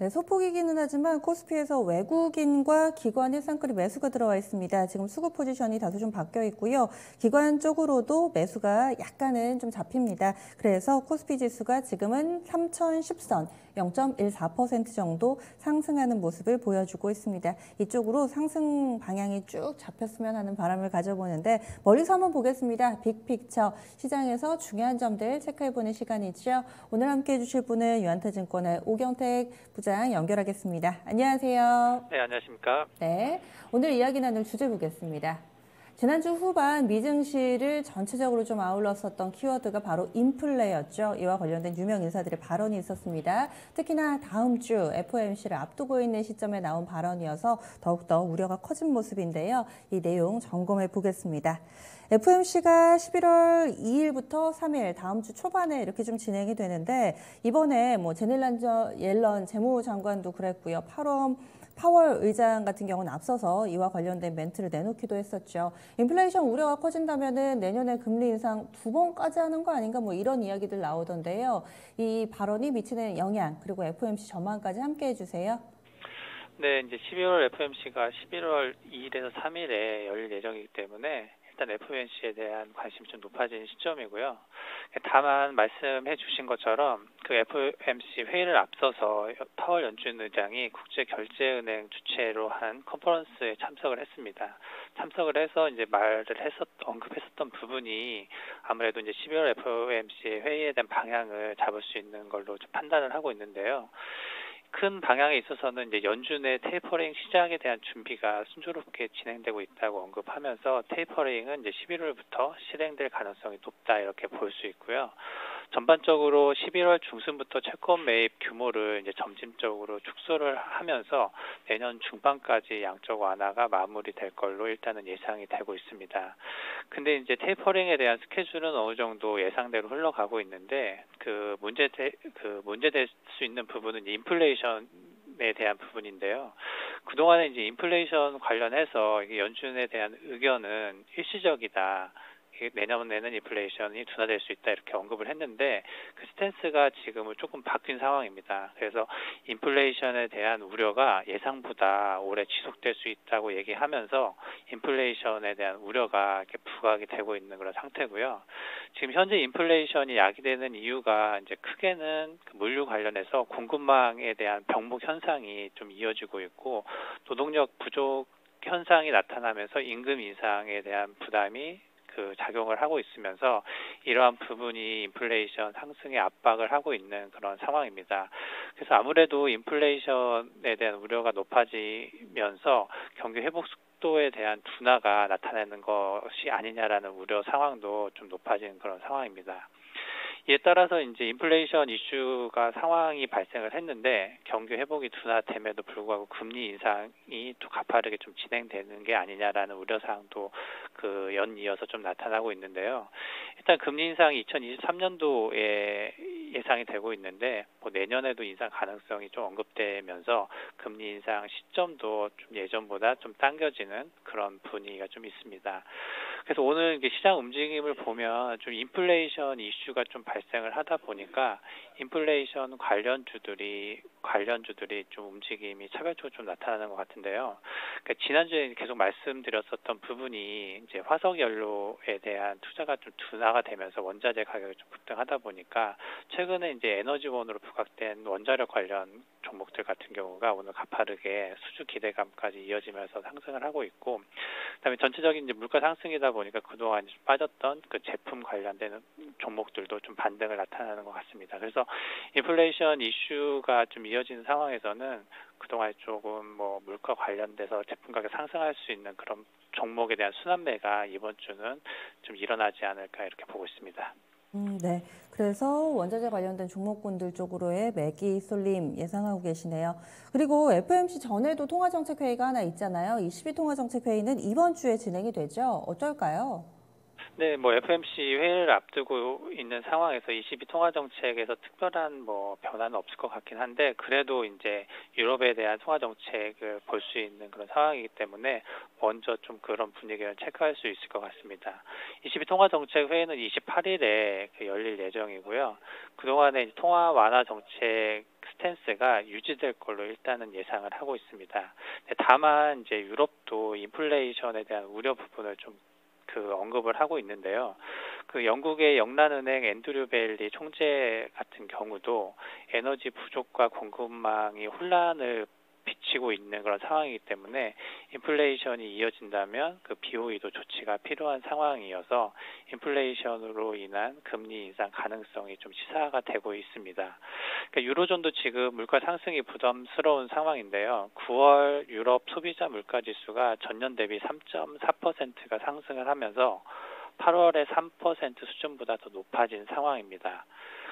네, 소폭이기는 하지만 코스피에서 외국인과 기관 일상끌이 매수가 들어와 있습니다. 지금 수급 포지션이 다소 좀 바뀌어 있고요. 기관 쪽으로도 매수가 약간은 좀 잡힙니다. 그래서 코스피 지수가 지금은 3010선 0.14% 정도 상승하는 모습을 보여주고 있습니다. 이쪽으로 상승 방향이 쭉 잡혔으면 하는 바람을 가져보는데 멀리서 한번 보겠습니다. 빅픽처 시장에서 중요한 점들 체크해보는 시간이죠. 오늘 함께해 주실 분은 유한타증권의 오경택 부장 연결하겠습니다. 안녕하세요. 네, 안녕하십니까. 네, 오늘 이야기 나눌 주제 보겠습니다. 지난주 후반 미증시를 전체적으로 좀 아울렀었던 키워드가 바로 인플레였죠. 이와 관련된 유명 인사들의 발언이 있었습니다. 특히나 다음 주 FOMC를 앞두고 있는 시점에 나온 발언이어서 더욱더 우려가 커진 모습인데요. 이 내용 점검해 보겠습니다. FOMC가 11월 2일부터 3일 다음 주 초반에 이렇게 좀 진행이 되는데 이번에 뭐 제넷 옐런 재무장관도 그랬고요. 파월 의장 같은 경우는 앞서서 이와 관련된 멘트를 내놓기도 했었죠. 인플레이션 우려가 커진다면은 내년에 금리 인상 2번까지 하는 거 아닌가 뭐 이런 이야기들 나오던데요. 이 발언이 미치는 영향 그리고 FOMC 전망까지 함께 해주세요. 네, 이제 12월 FOMC가 11월 2일에서 3일에 열릴 예정이기 때문에 일단 FOMC에 대한 관심이 좀 높아지는 시점이고요. 다만 말씀해 주신 것처럼 그 FOMC 회의를 앞서서 파월 연준 의장이 국제결제은행 주최로 한 컨퍼런스에 참석을 했습니다. 참석을 해서 이제 언급했었던 부분이 아무래도 이제 12월 FOMC 회의에 대한 방향을 잡을 수 있는 걸로 좀 판단을 하고 있는데요. 큰 방향에 있어서는 이제 연준의 테이퍼링 시작에 대한 준비가 순조롭게 진행되고 있다고 언급하면서 테이퍼링은 이제 11월부터 실행될 가능성이 높다 이렇게 볼 수 있고요. 전반적으로 11월 중순부터 채권 매입 규모를 이제 점진적으로 축소를 하면서 내년 중반까지 양적 완화가 마무리될 걸로 일단은 예상이 되고 있습니다. 근데 이제 테이퍼링에 대한 스케줄은 어느 정도 예상대로 흘러가고 있는데 문제될 수 있는 부분은 인플레이션에 대한 부분인데요. 그동안에 이제 인플레이션 관련해서 연준에 대한 의견은 일시적이다. 내년에는 인플레이션이 둔화될 수 있다 이렇게 언급을 했는데 그 스탠스가 지금은 조금 바뀐 상황입니다. 그래서 인플레이션에 대한 우려가 예상보다 오래 지속될 수 있다고 얘기하면서 인플레이션에 대한 우려가 이렇게 부각이 되고 있는 그런 상태고요. 지금 현재 인플레이션이 야기되는 이유가 이제 크게는 그 물류 관련해서 공급망에 대한 병목 현상이 좀 이어지고 있고 노동력 부족 현상이 나타나면서 임금 인상에 대한 부담이 작용을 하고 있으면서 이러한 부분이 인플레이션 상승에 압박을 하고 있는 그런 상황입니다. 그래서 아무래도 인플레이션에 대한 우려가 높아지면서 경기 회복 속도에 대한 둔화가 나타나는 것이 아니냐라는 우려 상황도 좀 높아지는 그런 상황입니다. 이에 따라서 이제 인플레이션 이슈가 상황이 발생을 했는데 경기 회복이 둔화됨에도 불구하고 금리 인상이 또 가파르게 좀 진행되는 게 아니냐라는 우려사항도 연이어서 좀 나타나고 있는데요. 일단 금리 인상이 2023년도에 예상이 되고 있는데 내년에도 인상 가능성이 좀 언급되면서 금리 인상 시점도 좀 예전보다 좀 당겨지는 그런 분위기가 좀 있습니다. 그래서 오늘 시장 움직임을 보면 좀 인플레이션 이슈가 좀 발생을 하다 보니까 인플레이션 관련주들이 좀 움직임이 차별적으로 좀 나타나는 것 같은데요. 그러니까 지난주에 계속 말씀드렸었던 부분이 이제 화석 연료에 대한 투자가 좀 둔화가 되면서 원자재 가격이 좀 급등하다 보니까 최근에 이제 에너지원으로 부각된 원자력 관련 종목들 같은 경우가 오늘 가파르게 수주 기대감까지 이어지면서 상승을 하고 있고, 그다음에 전체적인 이제 물가 상승이다 보니까 그동안 빠졌던 그 제품 관련된 종목들도 좀 반등을 나타나는 것 같습니다. 그래서 인플레이션 이슈가 좀 이어지는 상황에서는 그동안 조금 물가 관련돼서 제품 가격 상승할 수 있는 그런 종목에 대한 순환매가 이번 주는 좀 일어나지 않을까 이렇게 보고 있습니다. 네. 그래서 원자재 관련된 종목군들 쪽으로의 매기 쏠림 예상하고 계시네요. 그리고 FOMC 전에도 통화정책회의가 하나 있잖아요. 이 12통화정책회의는 이번 주에 진행이 되죠. 어쩔까요? 네, 뭐 FOMC 회의를 앞두고 있는 상황에서 ECB 통화 정책에서 특별한 뭐 변화는 없을 것 같긴 한데 그래도 이제 유럽에 대한 통화 정책을 볼 수 있는 그런 상황이기 때문에 먼저 좀 그런 분위기를 체크할 수 있을 것 같습니다. ECB 통화 정책 회의는 28일에 열릴 예정이고요. 그동안에 통화 완화 정책 스탠스가 유지될 걸로 일단은 예상을 하고 있습니다. 다만 이제 유럽도 인플레이션에 대한 우려 부분을 좀 언급을 하고 있는데요. 영국의 영란은행 앤드류 베일리 총재 같은 경우도 에너지 부족과 공급망이 혼란을 비치고 있는 그런 상황이기 때문에 인플레이션이 이어진다면 BOE도 조치가 필요한 상황이어서 인플레이션으로 인한 금리 인상 가능성이 좀 시사가 되고 있습니다. 유로존도 지금 물가 상승이 부담스러운 상황인데요. 9월 유럽 소비자 물가 지수가 전년 대비 3.4%가 상승을 하면서 8월에 3% 수준보다 더 높아진 상황입니다.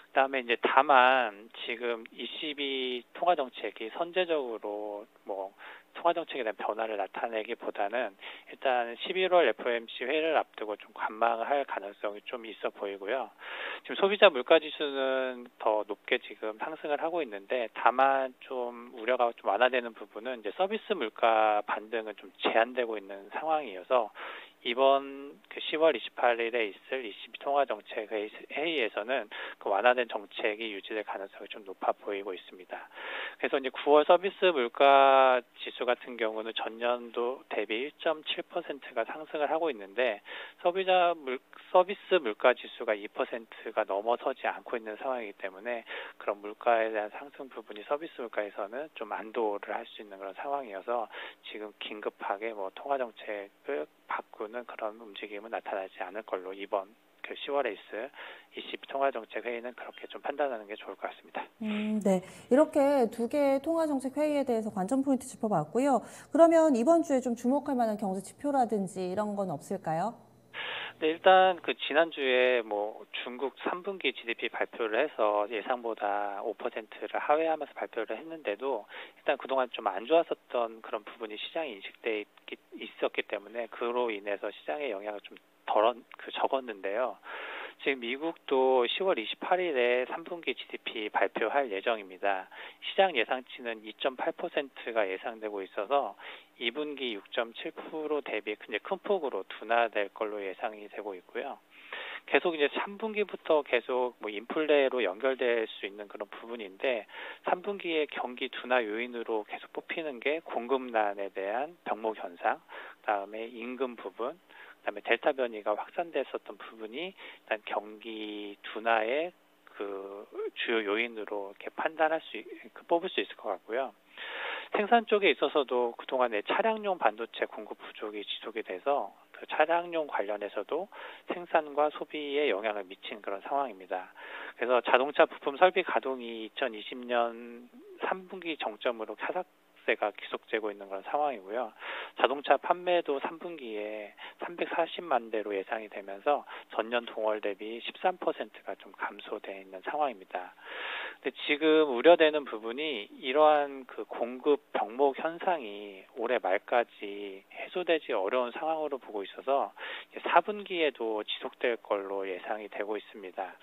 그다음에 이제 다만 지금 ECB 통화 정책이 선제적으로 뭐 통화 정책에 대한 변화를 나타내기보다는 일단 11월 FOMC 회의를 앞두고 좀 관망을 할 가능성이 좀 있어 보이고요. 지금 소비자 물가 지수는 더 높게 지금 상승을 하고 있는데 다만 좀 우려가 좀 완화되는 부분은 이제 서비스 물가 반등은 좀 제한되고 있는 상황이어서 이번 10월 28일에 있을 ECB 통화정책 회의에서는 완화된 정책이 유지될 가능성이 좀 높아 보이고 있습니다. 그래서 이제 9월 서비스 물가 지수 같은 경우는 전년도 대비 1.7%가 상승을 하고 있는데 서비스 물가 지수가 2%가 넘어서지 않고 있는 상황이기 때문에 그런 물가에 대한 상승 부분이 서비스 물가에서는 좀 안도를 할 수 있는 그런 상황이어서 지금 긴급하게 뭐 통화 정책을 바꾸는 그런 움직임은 나타나지 않을 걸로 이번 10월에 있을 ECB 통화정책 회의는 그렇게 좀 판단하는 게 좋을 것 같습니다. 네. 이렇게 두 개의 통화정책 회의에 대해서 관전 포인트 짚어봤고요. 그러면 이번 주에 좀 주목할 만한 경제 지표라든지 이런 건 없을까요? 네, 일단 지난주에 뭐 중국 3분기 GDP 발표를 해서 예상보다 5%를 하회하면서 발표를 했는데도 일단 그동안 좀 안 좋았었던 그런 부분이 시장에 인식돼 있었기 때문에 그로 인해서 시장의 영향을 좀 적었는데요. 지금 미국도 10월 28일에 3분기 GDP 발표할 예정입니다. 시장 예상치는 2.8%가 예상되고 있어서 2분기 6.7% 대비 굉장히 큰 폭으로 둔화될 걸로 예상이 되고 있고요. 계속 이제 3분기부터 계속 뭐 인플레로 연결될 수 있는 그런 부분인데 3분기의 경기 둔화 요인으로 계속 뽑히는 게 공급난에 대한 병목 현상, 그다음에 임금 부분, 그다음에 델타 변이가 확산됐었던 부분이 일단 경기 둔화의 주요 요인으로 이렇게 뽑을 수 있을 것 같고요. 생산 쪽에 있어서도 그동안에 차량용 반도체 공급 부족이 지속이 돼서 차량용 관련해서도 생산과 소비에 영향을 미친 그런 상황입니다. 그래서 자동차 부품 설비 가동이 2020년 3분기 정점으로 하락세가 계속되고 있는 그런 상황이고요. 자동차 판매도 3분기에 340만 대로 예상이 되면서 전년 동월 대비 13%가 좀 감소되어 있는 상황입니다. 근데 지금 우려되는 부분이 이러한 공급 병목 현상이 올해 말까지 해소되지 어려운 상황으로 보고 있어서 4분기에도 지속될 걸로 예상이 되고 있습니다.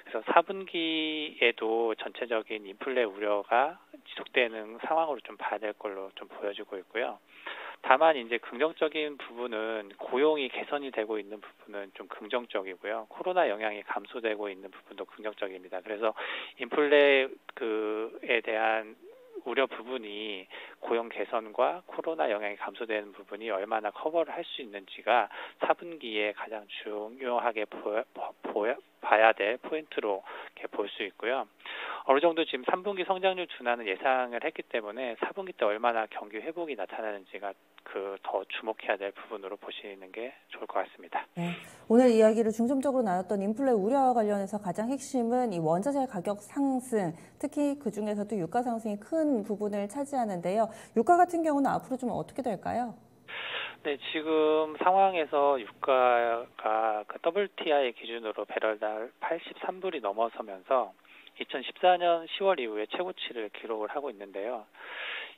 그래서 4분기에도 전체적인 인플레 우려가 지속되는 상황으로 좀 봐야 될 걸로 좀 보여지고 있고요. 다만 이제 긍정적인 부분은 고용이 개선이 되고 있는 부분은 좀 긍정적이고요. 코로나 영향이 감소되고 있는 부분도 긍정적입니다. 그래서 인플레에 대한 우려 부분이 고용 개선과 코로나 영향이 감소되는 부분이 얼마나 커버를 할 수 있는지가 4분기에 가장 중요하게 봐야 될 포인트로 이렇게 볼 수 있고요. 어느 정도 지금 3분기 성장률 둔화는 예상을 했기 때문에 4분기 때 얼마나 경기 회복이 나타나는지가 더 주목해야 될 부분으로 보시는 게 좋을 것 같습니다. 네, 오늘 이야기를 중점적으로 나눴던 인플레 우려와 관련해서 가장 핵심은 이 원자재 가격 상승, 특히 그중에서도 유가 상승이 큰 부분을 차지하는데요. 유가 같은 경우는 앞으로 좀 어떻게 될까요? 네, 지금 상황에서 유가가 WTI 기준으로 배럴당 83불이 넘어서면서 2014년 10월 이후에 최고치를 기록을 하고 있는데요.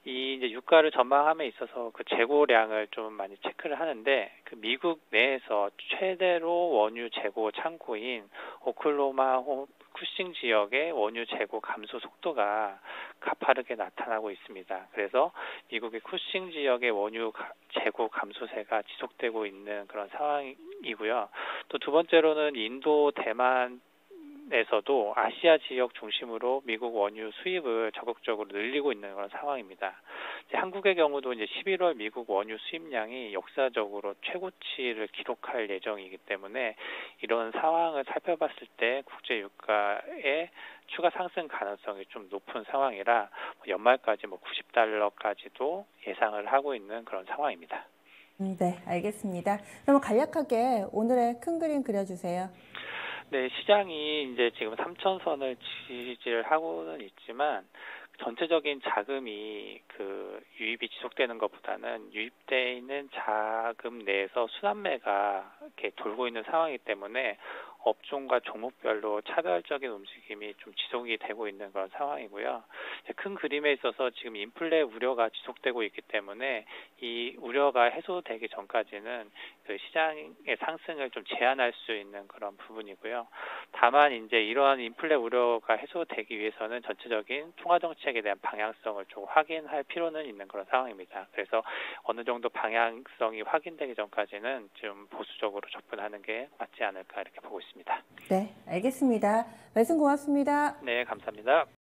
이 이제 유가를 전망함에 있어서 그 재고량을 좀 많이 체크를 하는데 그 미국 내에서 최대로 원유 재고 창고인 오클라호마 쿠싱 지역의 원유 재고 감소 속도가 가파르게 나타나고 있습니다. 그래서 미국의 쿠싱 지역의 원유 재고 감소세가 지속되고 있는 그런 상황이고요. 또 두 번째로는 인도, 대만 에서도 아시아 지역 중심으로 미국 원유 수입을 적극적으로 늘리고 있는 그런 상황입니다. 이제 한국의 경우도 이제 11월 미국 원유 수입량이 역사적으로 최고치를 기록할 예정이기 때문에 이런 상황을 살펴봤을 때 국제 유가의 추가 상승 가능성이 좀 높은 상황이라 연말까지 90달러까지도 예상을 하고 있는 그런 상황입니다. 네, 알겠습니다. 그럼 간략하게 오늘의 큰 그림 그려주세요. 네, 시장이 이제 지금 3천선을 지지를 하고는 있지만 전체적인 자금이 그 유입이 지속되는 것보다는 유입돼 있는 자금 내에서 순환매가 이렇게 돌고 있는 상황이기 때문에 업종과 종목별로 차별적인 움직임이 좀 지속이 되고 있는 그런 상황이고요. 큰 그림에 있어서 지금 인플레 우려가 지속되고 있기 때문에 이 우려가 해소되기 전까지는 그 시장의 상승을 좀 제한할 수 있는 그런 부분이고요. 다만 이제 이러한 인플레 우려가 해소되기 위해서는 전체적인 통화 정책에 대한 방향성을 좀 확인할 필요는 있는 그런 상황입니다. 그래서 어느 정도 방향성이 확인되기 전까지는 좀 보수적으로 접근하는 게 맞지 않을까 이렇게 보고 있습니다. 네, 알겠습니다. 말씀 고맙습니다. 네, 감사합니다.